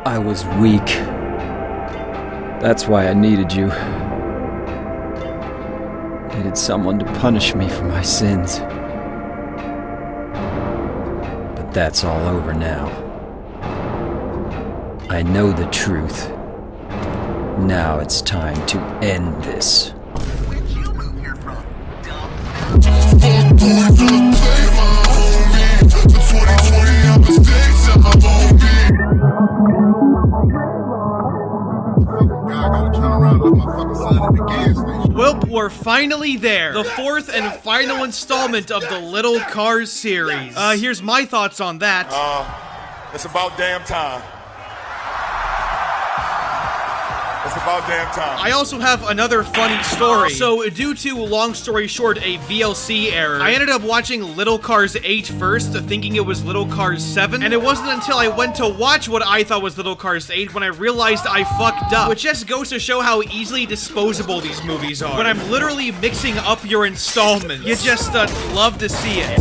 I was weak. That's why I needed you. Needed someone to punish me for my sins. But that's all over now. I know the truth. Now it's time to end this. Where'd you move here from, dumb? Well, we're finally there. The fourth and final installment of the Little Cars series. Here's my thoughts on that. It's about damn time. It's about damn time. I also have another funny story. So, due to, long story short, a VLC error, I ended up watching Little Cars 8 first, thinking it was Little Cars 7, and it wasn't until I went to watch what I thought was Little Cars 8 when I realized I fucked up, which just goes to show how easily disposable these movies are. When I'm literally mixing up your installments, you just love to see it.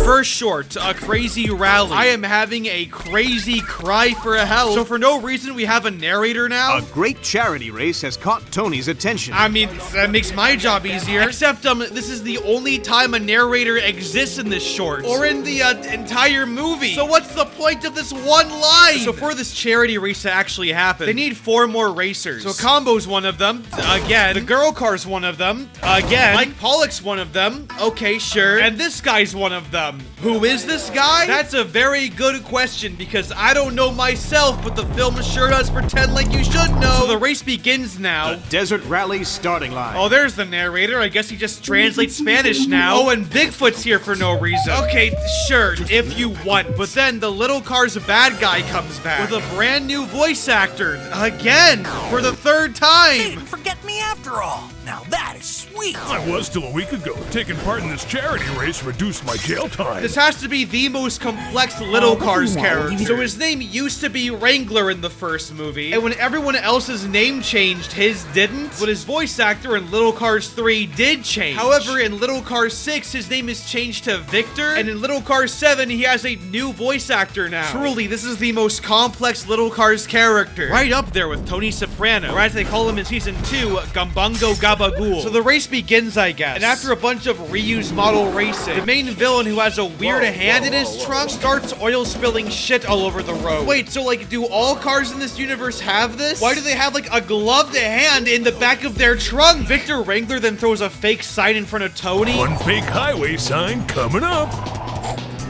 First short, a crazy rally. I am having a crazy cry for help. So for no reason, we have a narrator now. A great charity race has caught Tony's attention. I mean, that makes my job easier. Except, this is the only time a narrator exists in this short. Or in the, entire movie. So what's the point of this one line? So for this charity race to actually happen, they need 4 more racers. So Combo's one of them. Again. The Girl Car's one of them. Again. Mike Pollock's one of them. Okay, sure. And this guy's one of them. Who is this guy? That's a very good question because I don't know myself, but the film sure does pretend like you should know. So the race begins now. The Desert Rally starting line. Oh, there's the narrator. I guess he just translates Spanish now. Oh, and Bigfoot's here for no reason. Okay, sure, if you want. But then the Little Cars bad guy comes back with a brand new voice actor. Again, for the 3rd time. They didn't forget me after all. Now that is sweet. I was till a week ago. Taking part in this charity race reduced my jail time. This has to be the most complex Little Cars character. So his name used to be Wrangler in the first movie, and when everyone else's name changed, his didn't. But his voice actor in Little Cars 3 did change. However, in Little Cars 6, his name is changed to Victor, and in Little Cars 7, he has a new voice actor now. Truly, this is the most complex Little Cars character. Right up there with Tony Soprano, or as they call him in Season 2, Gumbungo Gabagool. So the race begins, I guess. And after a bunch of reused model racing, the main villain, who has a weird hand in his trunk, starts oil spilling shit all over the road. Wait, so like, do all cars in this universe have this? Why do they have like a gloved hand in the back of their trunk? Victor Wrangler then throws a fake sign in front of Tony. One fake highway sign coming up.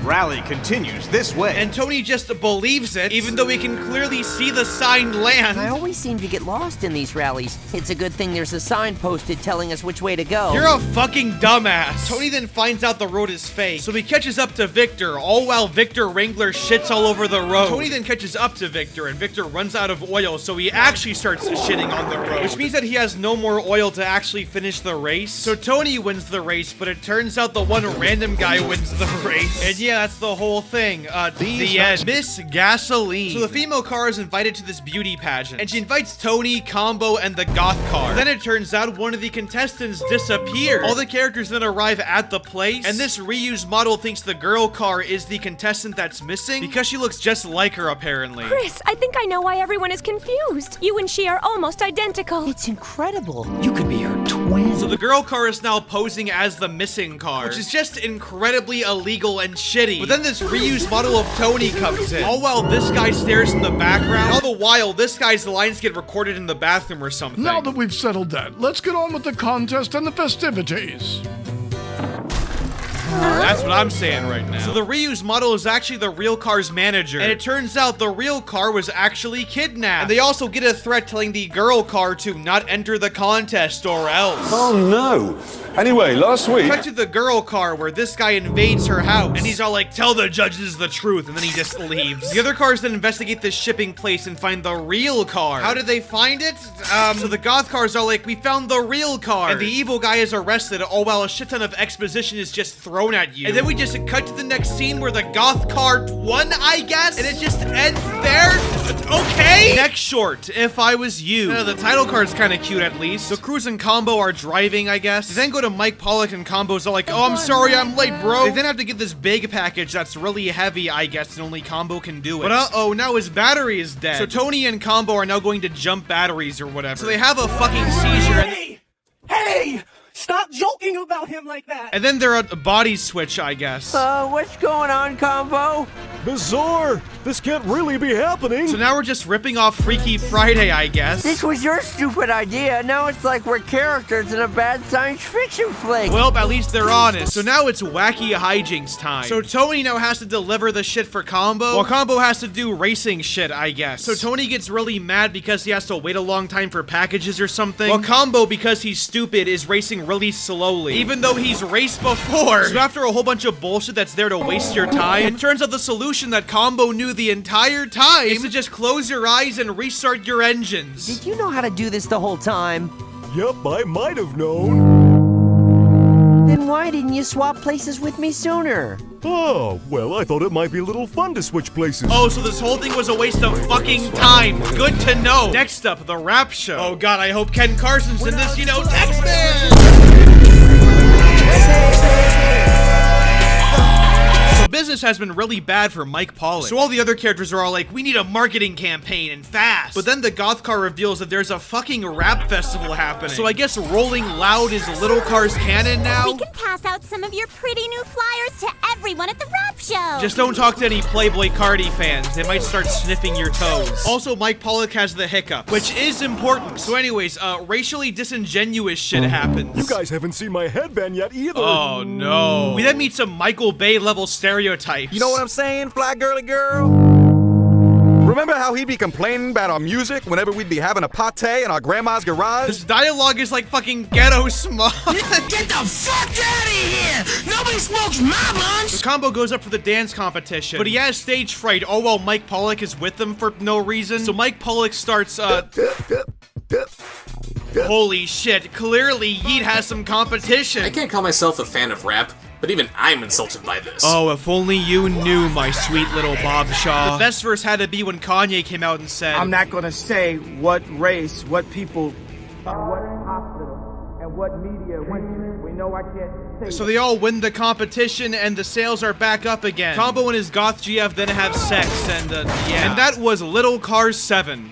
Rally continues this way. And Tony just believes it, even though he can clearly see the sign land. I always seem to get lost in these rallies. It's a good thing there's a sign posted telling us which way to go. You're a fucking dumbass. Tony then finds out the road is fake, so he catches up to Victor, all while Victor Wrangler shits all over the road. Tony then catches up to Victor, and Victor runs out of oil, so he actually starts shitting on the road, which means that he has no more oil to actually finish the race. So Tony wins the race, but it turns out the one random guy wins the race. And yeah, that's the whole thing. The end. Miss Gasoline. So the female car is invited to this beauty pageant, and she invites Tony, Combo, and the goth car. Then it turns out one of the contestants disappeared. All the characters then arrive at the place, and this reused model thinks the girl car is the contestant that's missing because she looks just like her, apparently. Chris, I think I know why everyone is confused. You and she are almost identical. It's incredible. You could be her twin. So the girl car is now posing as the missing car, which is just incredibly illegal and shitty. But then this reused model of Tony comes in, all while this guy stares in the background. All the while, this guy's lines get recorded in the bathroom or something. Now that we've settled that, let's get on with the contest and the festivities. That's what I'm saying right now. So the reused model is actually the real car's manager, and it turns out the real car was actually kidnapped. And they also get a threat telling the girl car to not enter the contest or else. Oh no. Anyway, last week... Cut to the girl car where this guy invades her house, and he's all like, tell the judges the truth, and then he just leaves. The other cars then investigate this shipping place and find the real car. How did they find it? So the goth cars are like, we found the real car. And the evil guy is arrested, all while a shit ton of exposition is just thrown thrown at you. And then we just cut to the next scene where the goth car won, I guess? And it just ends there? Okay. Next short, If I Was You. The title card's kind of cute at least. So Cruz and Combo are driving, I guess. They then go to Mike Pollock and Combo's all like, oh, I'm sorry, I'm late, bro. They then have to get this big package that's really heavy, I guess, and only Combo can do it. But uh-oh, now his battery is dead. So Tony and Combo are now going to jump batteries or whatever. So they have a fucking seizure. Hey! Stop joking about him like that! And then they're at a body switch, I guess. What's going on, Combo? Bizarre! This can't really be happening! So now we're just ripping off Freaky Friday, I guess. This was your stupid idea. Now it's like we're characters in a bad science fiction flick. Well, at least they're honest. So now it's wacky hijinks time. So Tony now has to deliver the shit for Combo, while Combo has to do racing shit, I guess. So Tony gets really mad because he has to wait a long time for packages or something, while Combo, because he's stupid, is racing really slowly, even though he's raced before. So after a whole bunch of bullshit that's there to waste your time, it turns out the solution that Combo knew the entire time is to just close your eyes and restart your engines. Did you know how to do this the whole time? Yep, I might have known. Then why didn't you swap places with me sooner? Oh, well, I thought it might be a little fun to switch places. Oh, so this whole thing was a waste of fucking time. Good to know. Next up, the rap show. Oh god, I hope Ken Carson's in this, you know, X-Men! So business has been really bad for Mike Pollock. So all the other characters are all like, we need a marketing campaign and fast. But then the goth car reveals that there's a fucking rap festival happening. So I guess Rolling Loud is Little Car's canon now? We can pass out some of your pretty new flyers to everyone at the rap show. Just don't talk to any Playboy Cardi fans. They might start sniffing your toes. Also, Mike Pollock has the hiccup, which is important. So anyways, racially disingenuous shit happens. You guys haven't seen my headband yet either. Oh no. We then meet some Michael Bay level stereotypes. You know what I'm saying, fly girly girl? Remember how he'd be complaining about our music whenever we'd be having a pate in our grandma's garage? This dialogue is like fucking ghetto smog. Get the fuck out of here! Nobody smokes my lunch! The Combo goes up for the dance competition, but he has stage fright all while Mike Pollock is with him for no reason. So Mike Pollock starts, holy shit, clearly Yeet has some competition. I can't call myself a fan of rap, but even I'm insulted by this. Oh, if only you knew, my sweet little Bob Shaw. The best verse had to be when Kanye came out and said, I'm not gonna say what race, what people, what hospital, and what media went to. We know I can't say. So they all win the competition and the sales are back up again. Combo and his goth GF then have sex and yeah. And that was Little Cars 7.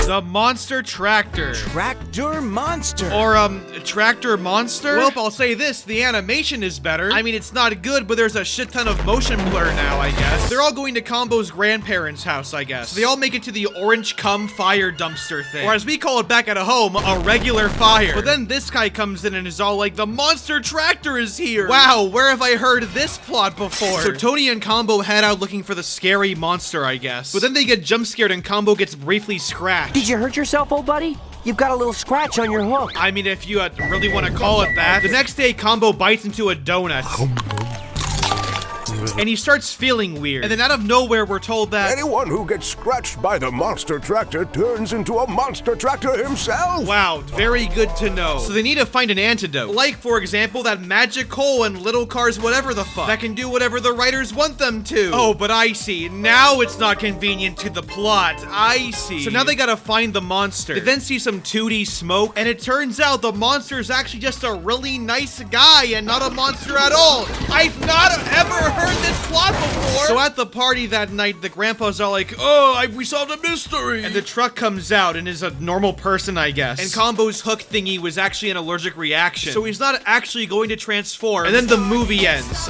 The Monster Tractor. Tractor Monster. Or, Tractor Monster? Well, I'll say this, the animation is better. I mean, it's not good, but there's a shit ton of motion blur now, I guess. They're all going to Combo's grandparents' house, I guess. So they all make it to the orange cum fire dumpster thing. Or as we call it back at home, a regular fire. But then this guy comes in and is all like, the Monster Tractor is here. Wow, where have I heard this plot before? So Tony and Combo head out looking for the scary monster, I guess. But then they get jump scared and Combo gets briefly scratched. Did you hurt yourself, old buddy? You've got a little scratch on your hook. I mean, if you really want to call it that. The next day, Combo bites into a donut. And he starts feeling weird. And then out of nowhere, we're told that anyone who gets scratched by the Monster Tractor turns into a Monster Tractor himself. Wow, very good to know. So they need to find an antidote. Like, for example, that magic hole in Little Cars whatever the fuck that can do whatever the writers want them to. Oh, but I see. Now it's not convenient to the plot. I see. So now they gotta find the monster. They then see some 2D smoke, and it turns out the monster is actually just a really nice guy and not a monster at all. I've not ever heard this plot before. So at the party that night, the grandpa's all like, oh, we solved a mystery. And the truck comes out and is a normal person, I guess. And Combo's hook thingy was actually an allergic reaction. So he's not actually going to transform. And then the movie ends.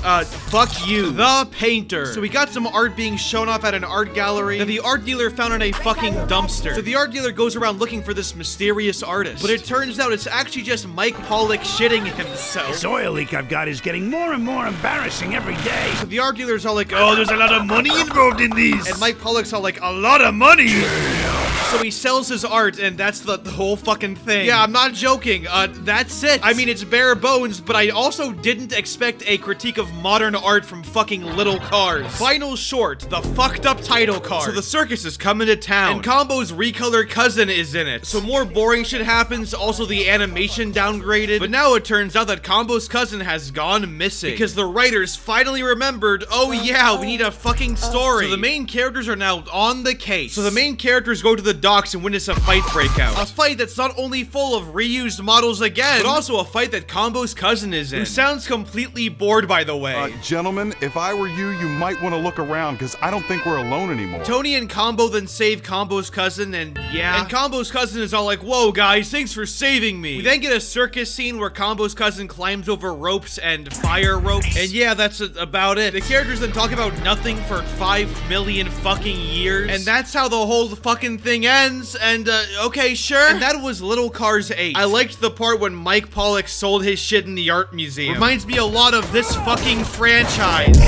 Fuck you. The Painter. So we got some art being shown off at an art gallery that the art dealer found in a fucking dumpster. So the art dealer goes around looking for this mysterious artist. But it turns out it's actually just Mike Pollock shitting himself. This oil leak I've got is getting more and more embarrassing every day. So the art dealer's all like, oh, there's a lot of money involved in these. And Mike Pollock's all like, a lot of money? So he sells his art, and that's the whole fucking thing. Yeah, I'm not joking. That's it. I mean, it's bare bones, but I also didn't expect a critique of modern art from fucking Little Cars. Final short, the fucked up title card. So the circus is coming to town, and Combo's recolored cousin is in it. So more boring shit happens, also the animation downgraded, but now it turns out that Combo's cousin has gone missing, because the writers finally remembered, oh yeah, we need a fucking story. So the main characters are now on the case. So the main characters go to the docks and witness a fight break out. A fight that's not only full of reused models again, but also a fight that Combo's cousin is in, who sounds completely bored, by the way. Gentlemen, if I were you, you might want to look around, because I don't think we're alone anymore. Tony and Combo then save Combo's cousin, and yeah. And Combo's cousin is all like, whoa guys, thanks for saving me. We then get a circus scene where Combo's cousin climbs over ropes and fire ropes. And yeah, that's about it. The characters then talk about nothing for 5 million fucking years. And that's how the whole fucking thing ends. And okay, sure. And that was Little Cars 8. I liked the part when Mike Pollock sold his shit in the art museum. Reminds me a lot of this fucking franchise.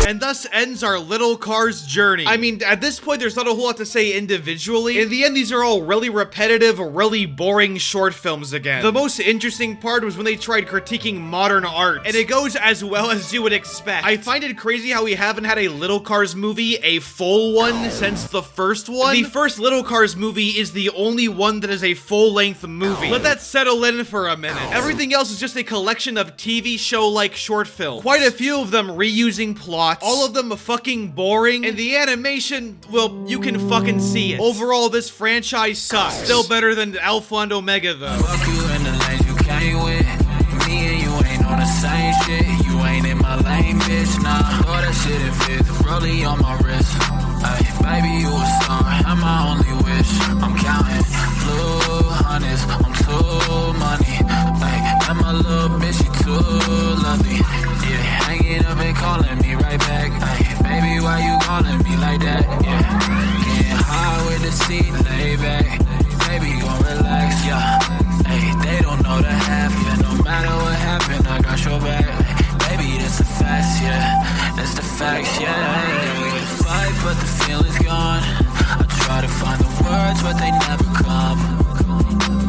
And thus ends our Little Cars journey. I mean, at this point, there's not a whole lot to say individually. In the end, these are all really repetitive, really boring short films again. The most interesting part was when they tried critiquing modern art, and it goes as well as you would expect. I find it crazy how we haven't had a Little Cars movie, a full one, since the first one. The first Little Cars movie is the only one that is a full-length movie. Let that settle in for a minute. Everything else is just a collection of TV show-like short films. Quite a few of them reusing plots, all of them fucking boring, and the animation, well, you can fucking see it. Overall, this franchise sucks. Still better than Alpha and Omega, though. Fuck you in the lanes you came with. Me and you ain't on the same shit. You ain't in my lane, bitch, nah. All that shit it fit, rollie on my wrist. Ay, baby, you a star, I'm my only wish. I'm counting blue hundreds, I'm too money. Ay, and my little bitch, she too lovely. Yeah, hanging up and calling me right back. Ay, baby, why you calling me like that? Yeah, getting high with the seat, lay back. Baby, gon' relax, yeah. Hey, they don't know the half, yeah. No matter what happened, I got your back. Baby, that's the facts, yeah. That's the facts, yeah. We can fight, but the feeling's gone. I try to find the words, but they never come.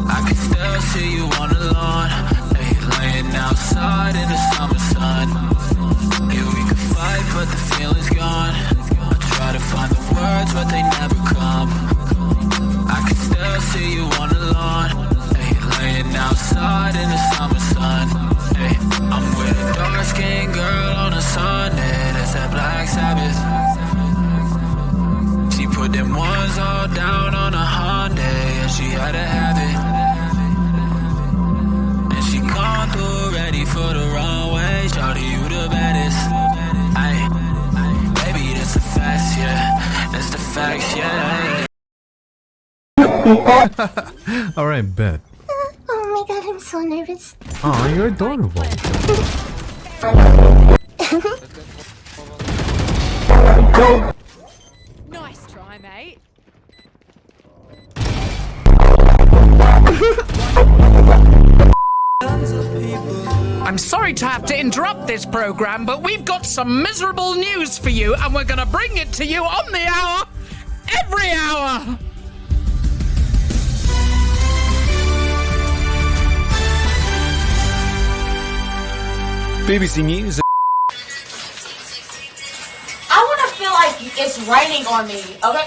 I can still see you on the lawn. Hey, laying outside in the summer sun. Yeah, we can fight, but the feeling's gone. I try to find the words, but they never come. I can still see you on the lawn, hey, laying outside in the summer sun. Hey, I'm with a dark-skinned girl on a Sunday, that's that Black Sabbath. She put them ones all down on a Hyundai, and she had to have it. And she come through ready for the runway, shawty, you the baddest. Ay, baby, that's the facts, yeah, that's the facts, yeah. Alright, bet. Oh my god, I'm so nervous. Oh, you're adorable. Nice try, mate. I'm sorry to have to interrupt this program, but we've got some miserable news for you, and we're gonna bring it to you on the hour, every hour. BBC News. I want to feel like it's raining on me, okay?